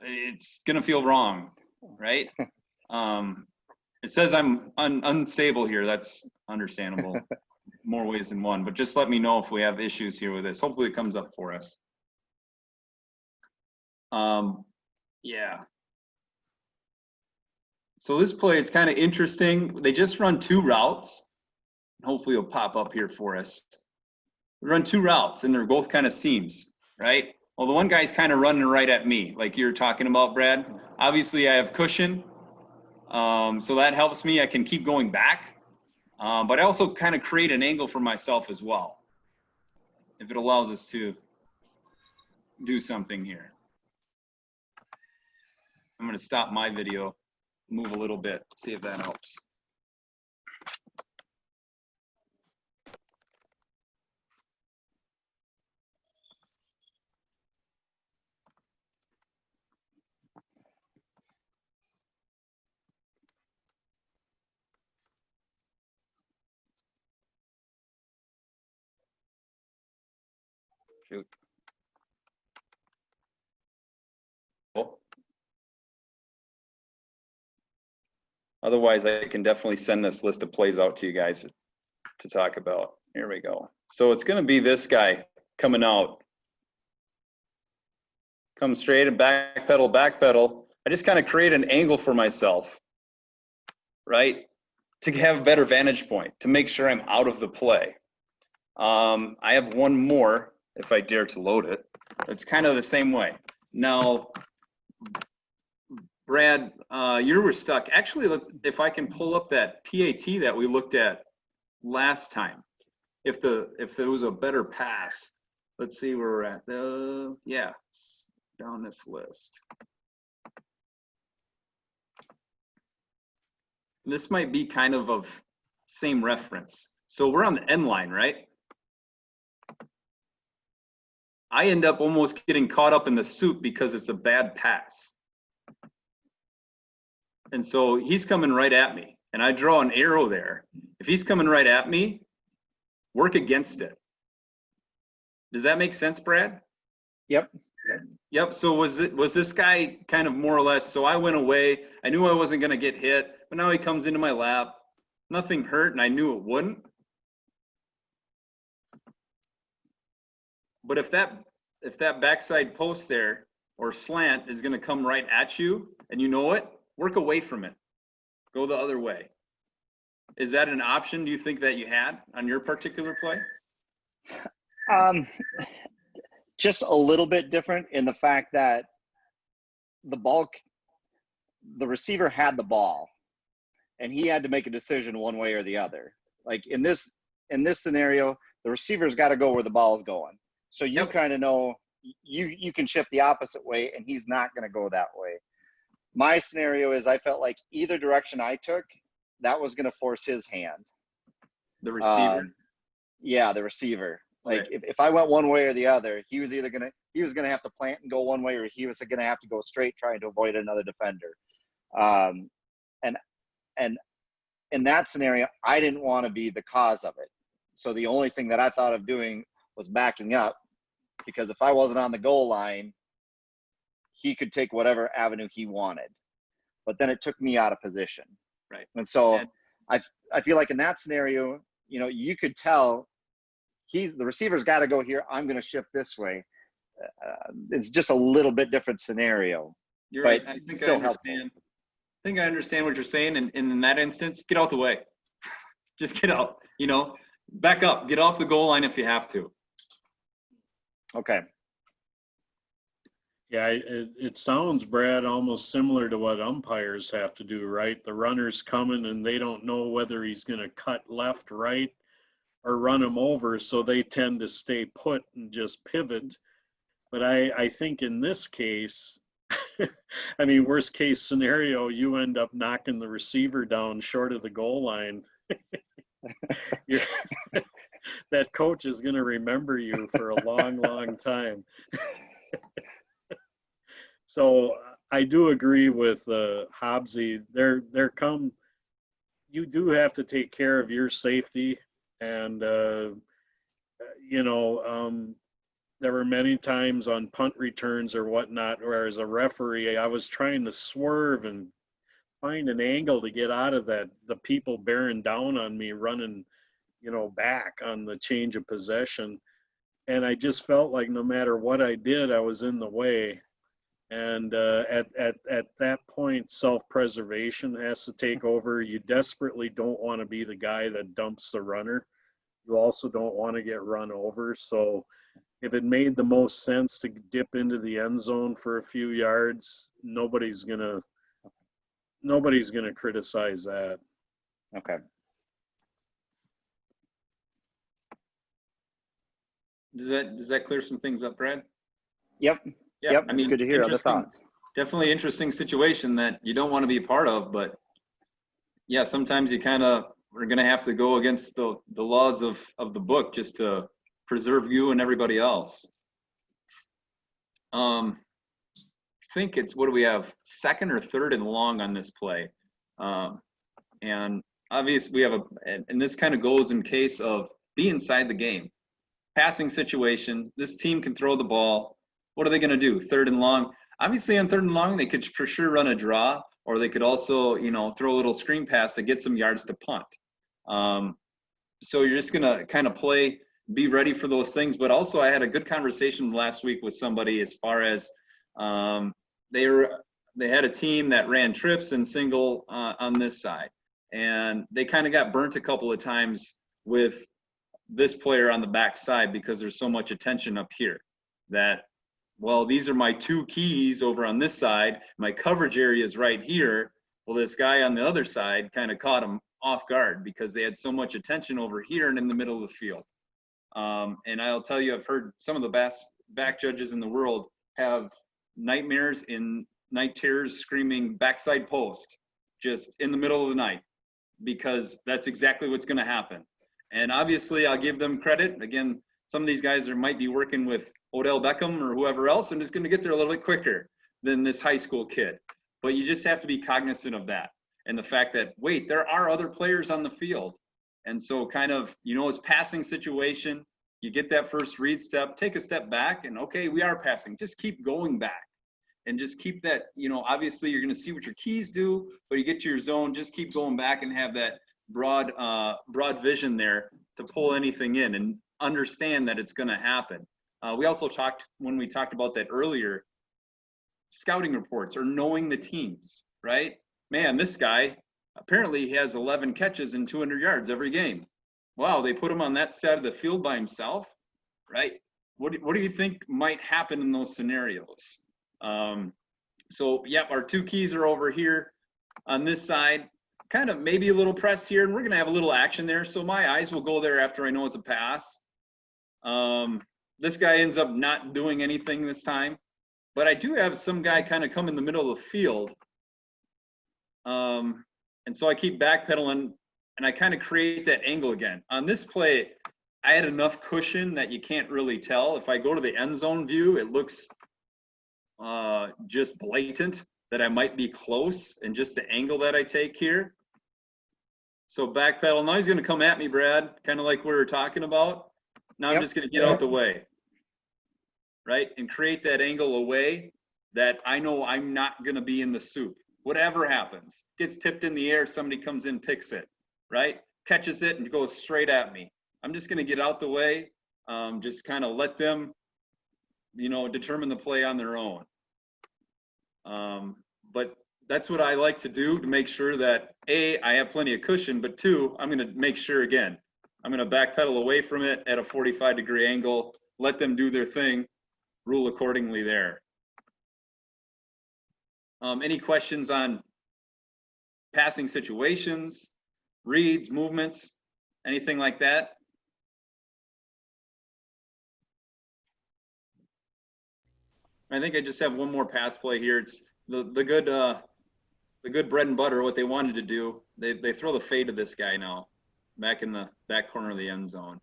it's going to feel wrong, right? It says I'm unstable here. That's understandable. More ways than one, but just let me know if we have issues here with this. Hopefully it comes up for us. Yeah. So this play, it's kind of interesting. They just run 2 routes. Hopefully it'll pop up here for us. We run 2 routes and they're both kind of seams, right? Well, the one guy's kind of running right at me, like you're talking about, Brad. Obviously I have cushion. So that helps me. I can keep going back. But I also kind of create an angle for myself as well, if it allows us to do something here. I'm going to stop my video, move a little bit, see if that helps. Shoot. Oh. Otherwise, I can definitely send this list of plays out to you guys to talk about. Here we go. So it's going to be this guy coming out. Come straight and back pedal, back pedal. I just kind of create an angle for myself, right? To have a better vantage point, to make sure I'm out of the play. I have one more, if I dare to load it. It's kind of the same way. Now, Brad, you were stuck. Actually, if I can pull up that PAT that we looked at last time, if there was a better pass, let's see where we're at. Yeah, down this list. and this might be kind of same reference. So we're on the end line, right? I end up almost getting caught up in the soup because it's a bad pass. And so he's coming right at me, and I draw an arrow there. If he's coming right at me, work against it. Does that make sense, Brad? Yep. Yep. So was this guy kind of more or less, so I went away. I knew I wasn't going to get hit, but now he comes into my lap. Nothing hurt, and I knew it wouldn't. But if that backside post there or slant is going to come right at you, and you know it, work away from it. Go the other way. Is that an option, do you think, that you had on your particular play? Just a little bit different in the fact that the receiver had the ball, and he had to make a decision one way or the other. Like in this scenario, the receiver's got to go where the ball is going. So you kind of know you can shift the opposite way, and he's not going to go that way. My scenario is I felt like either direction I took, that was going to force his hand. The receiver? Yeah, the receiver. Like Okay. if I went one way or the other, he was going to have to plant and go one way, or he was going to have to go straight trying to avoid another defender. And in that scenario, I didn't want to be the cause of it. So the only thing that I thought of doing was backing up, because if I wasn't on the goal line, he could take whatever avenue he wanted. But then it took me out of position. Right. And so I feel like in that scenario, you could tell the receiver's got to go here. I'm going to shift this way. It's just a little bit different scenario. You're but right. I think still I understand. I think I understand what you're saying. And in that instance, get out the way. Just get out, back up, get off the goal line if you have to. Okay. Yeah, it sounds, Brad, almost similar to what umpires have to do, right? The runner's coming and they don't know whether he's going to cut left, right, or run him over, so they tend to stay put and just pivot. But I think in this case, I mean, worst case scenario, you end up knocking the receiver down short of the goal line. That coach is going to remember you for a long, long time. So I do agree with Hobbsy. You do have to take care of your safety. And, there were many times on punt returns or whatnot, where as a referee, I was trying to swerve and find an angle to get out of the people bearing down on me, running, back on the change of possession. And I just felt like no matter what I did, I was in the way. And at that point, self-preservation has to take over. You desperately don't want to be the guy that dumps the runner. You also don't want to get run over. So if it made the most sense to dip into the end zone for a few yards, nobody's gonna criticize that. Okay. Does that clear some things up, Brad? Yep. Yeah, Yep. It's good to hear other thoughts. Definitely interesting situation that you don't want to be a part of, but yeah, sometimes you kind of are going to have to go against the laws of the book just to preserve you and everybody else. I think it's, what do we have, second or third and long on this play, and obviously we have and this kind of goes in case of be inside the game, passing situation. This team can throw the ball. What are they going to do? Third and long. Obviously on third and long, they could for sure run a draw, or they could also, throw a little screen pass to get some yards to punt. So you're just going to kind of be ready for those things. But also I had a good conversation last week with somebody as far as they had a team that ran trips and single on this side. And they kind of got burnt a couple of times with this player on the back side because there's so much attention up here that, well, these are my two keys over on this side. My coverage area is right here. Well, this guy on the other side kind of caught him off guard because they had so much attention over here and in the middle of the field. And I'll tell you, I've heard some of the best back judges in the world have nightmares in night terrors screaming backside post just in the middle of the night because that's exactly what's going to happen. And obviously I'll give them credit. Again, some of these guys might be working with Odell Beckham or whoever else and just going to get there a little bit quicker than this high school kid. But you just have to be cognizant of that and the fact that, wait, there are other players on the field. And so kind of, it's passing situation. You get that first read step, take a step back, and okay, we are passing. Just keep going back and just keep that, obviously you're going to see what your keys do, but you get to your zone, just keep going back and have that broad vision there to pull anything in and understand that it's going to happen. We also talked, when we talked about that earlier, scouting reports or knowing the teams, right? Man, this guy, apparently he has 11 catches and 200 yards every game. Wow, they put him on that side of the field by himself, right? What do you think might happen in those scenarios? So, yep, our two keys are over here on this side. Kind of maybe a little press here, and we're going to have a little action there. So my eyes will go there after I know it's a pass. This guy ends up not doing anything this time. But I do have some guy kind of come in the middle of the field. And so I keep backpedaling, and I kind of create that angle again. On this play, I had enough cushion that you can't really tell. If I go to the end zone view, it looks just blatant that I might be close, and just the angle that I take here. So backpedal. Now he's going to come at me, Brad, kind of like we were talking about. Now I'm just going to get out the way, right? And create that angle away that I know I'm not going to be in the soup. Whatever happens, gets tipped in the air, somebody comes in, picks it, right? Catches it and goes straight at me. I'm just going to get out the way, just kind of let them, determine the play on their own. But that's what I like to do to make sure that A, I have plenty of cushion, but two, I'm going to make sure again, I'm going to backpedal away from it at a 45-degree angle, let them do their thing, rule accordingly there. Any questions on passing situations, reads, movements, anything like that? I think I just have one more pass play here. It's the good bread and butter, what they wanted to do. They throw the fade to this guy now, back in the back corner of the end zone.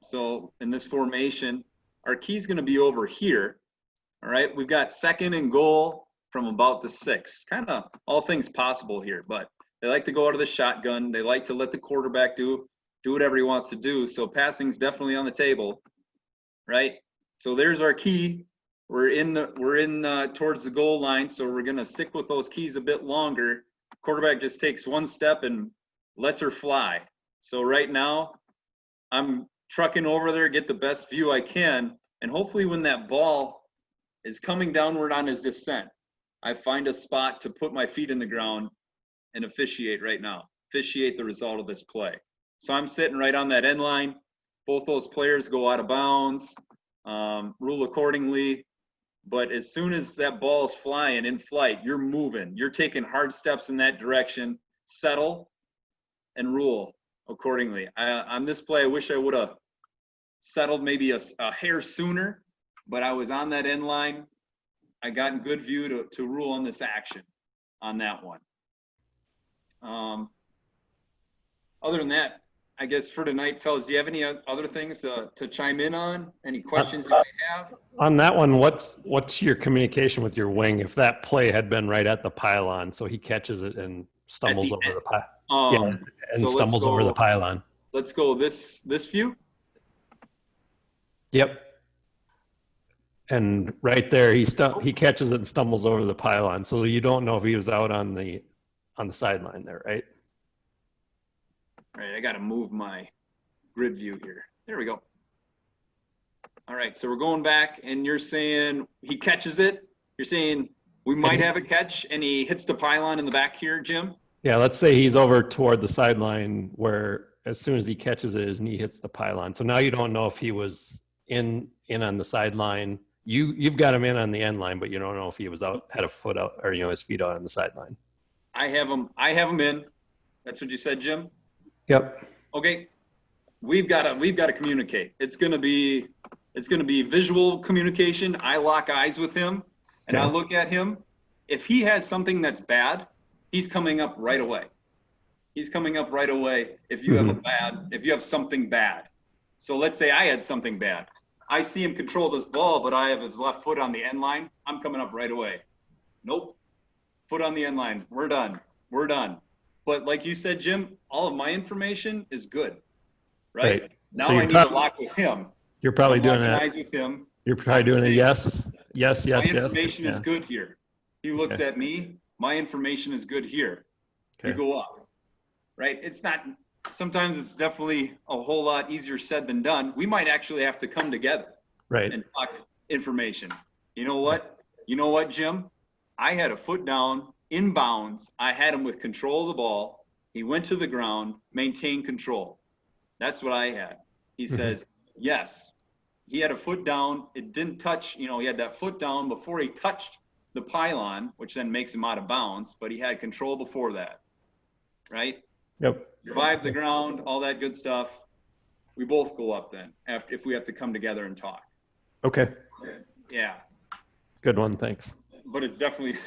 So in this formation, our key is going to be over here. All right, we've got 2nd and goal from about the 6. Kind of all things possible here, but they like to go out of the shotgun. They like to let the quarterback do whatever he wants to do. So passing's definitely on the table, right? So there's our key. We're in towards the goal line, so we're going to stick with those keys a bit longer. Quarterback just takes one step and lets her fly. So right now, I'm trucking over there, get the best view I can, and hopefully when that ball is coming downward on his descent, I find a spot to put my feet in the ground and officiate right now, officiate the result of this play. So I'm sitting right on that end line. Both those players go out of bounds, rule accordingly. But as soon as that ball is flying in flight, you're moving. You're taking hard steps in that direction. Settle and rule accordingly. On this play, I wish I would have settled maybe a hair sooner, but I was on that end line. I got in good view to rule on this action on that one. Other than that, I guess for tonight, fellas, do you have any other things to chime in on? Any questions you might have? On that one, what's your communication with your wing if that play had been right at the pylon, so he catches it and stumbles over the pylon? And stumbles over the pylon. Let's go this view. Yep. And right there, he catches it and stumbles over the pylon. So you don't know if he was out on the sideline there, right? All right, I got to move my grid view here. There we go. All right, so we're going back, and you're saying he catches it. You're saying we might have a catch, and he hits the pylon in the back here, Jim? Yeah, let's say he's over toward the sideline where as soon as he catches it, his knee hits the pylon. So now you don't know if he was in on the sideline. You've got him in on the end line, but you don't know if he was had a foot out or his feet out on the sideline. I have him in. That's what you said, Jim? Yep. Okay. We've got to communicate. It's going to be visual communication. I lock eyes with him and I look at him if he has something that's bad, he's coming up right away. He's coming up right away if you have if you have something bad. So let's say I had something bad. I see him control this ball, but I have his left foot on the end line. I'm coming up right away. Nope. Foot on the end line. We're done. We're done. But like you said, Jim, all of my information is good. Right. Now So I need to lock with him. You're probably doing that. that. With him. You're probably doing a yes. My information is good here. He looks at me. My information is good here. You go up. Right. It's not, sometimes it's definitely a whole lot easier said than done. We might actually have to come together. Right. And talk information. You know what? You know what, Jim? I had a foot down, inbounds. I had him with control of the ball. He went to the ground, maintained control. That's what I had. He says, yes. He had a foot down. It didn't touch, he had that foot down before he touched the pylon, which then makes him out of bounds, but he had control before that. Right? Yep. Survive the ground, all that good stuff. We both go up then if we have to come together and talk. Okay. Yeah. Good one. Thanks. But it's definitely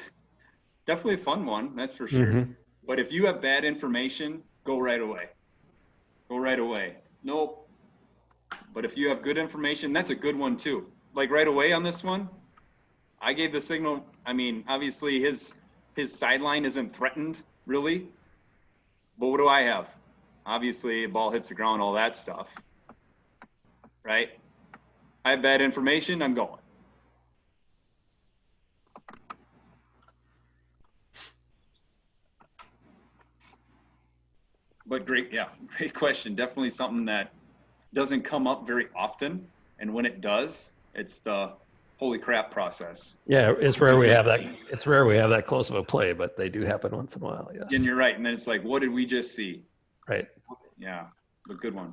a fun one. That's for sure. But if you have bad information, go right away. Go right away. Nope. But if you have good information, that's a good one too. Like right away on this one, I gave the signal. I mean, obviously his sideline isn't threatened really. But what do I have? Obviously, ball hits the ground, all that stuff. Right? I have bad information, I'm going. But great question. Definitely something that doesn't come up very often. And when it does, it's the holy crap process. Yeah, it's rare we have that. It's rare we have that close of a play, but they do happen once in a while. Yes. And you're right. And then it's like, what did we just see? Right. Yeah, a good one.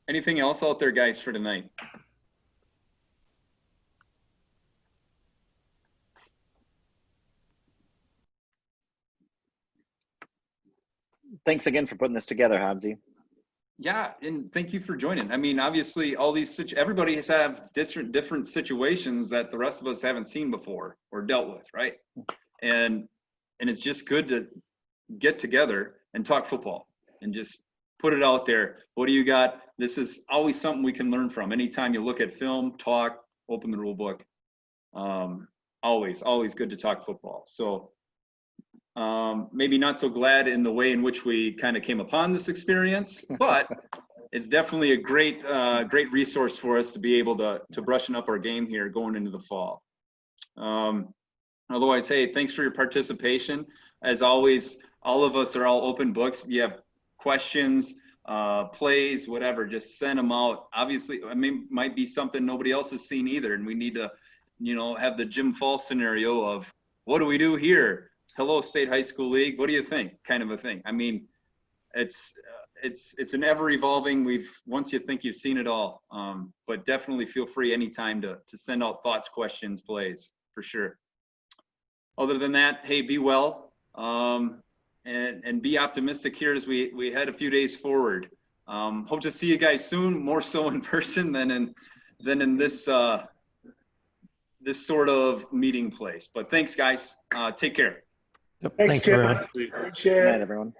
Anything else out there, guys, for tonight? Thanks again for putting this together, Hobbsy. Yeah, and thank you for joining. I mean, obviously, all these everybody has have different situations that the rest of us haven't seen before or dealt with, right? And it's just good to get together and talk football and just put it out there. What do you got? This is always something we can learn from. Anytime you look at film, talk, open the rule book. Always good to talk football. So maybe not so glad in the way in which we kind of came upon this experience, but it's definitely a great resource for us to be able to brushing up our game here going into the fall. Otherwise, hey, thanks for your participation. As always, all of us are all open books. If you have questions, plays, whatever, just send them out. Obviously, I mean, might be something nobody else has seen either, and we need to, have the Jim Fall scenario of what do we do here? Hello, State High School League. What do you think? Kind of a thing. I mean, it's an ever evolving. Once you think you've seen it all, but definitely feel free anytime to send out thoughts, questions, plays for sure. Other than that, hey, be well, and be optimistic here as we head a few days forward. Hope to see you guys soon, more so in person than in this this sort of meeting place. But thanks, guys. Take care. Yep. Thanks, Thanks Jim. everyone. Appreciate Good it. night, everyone.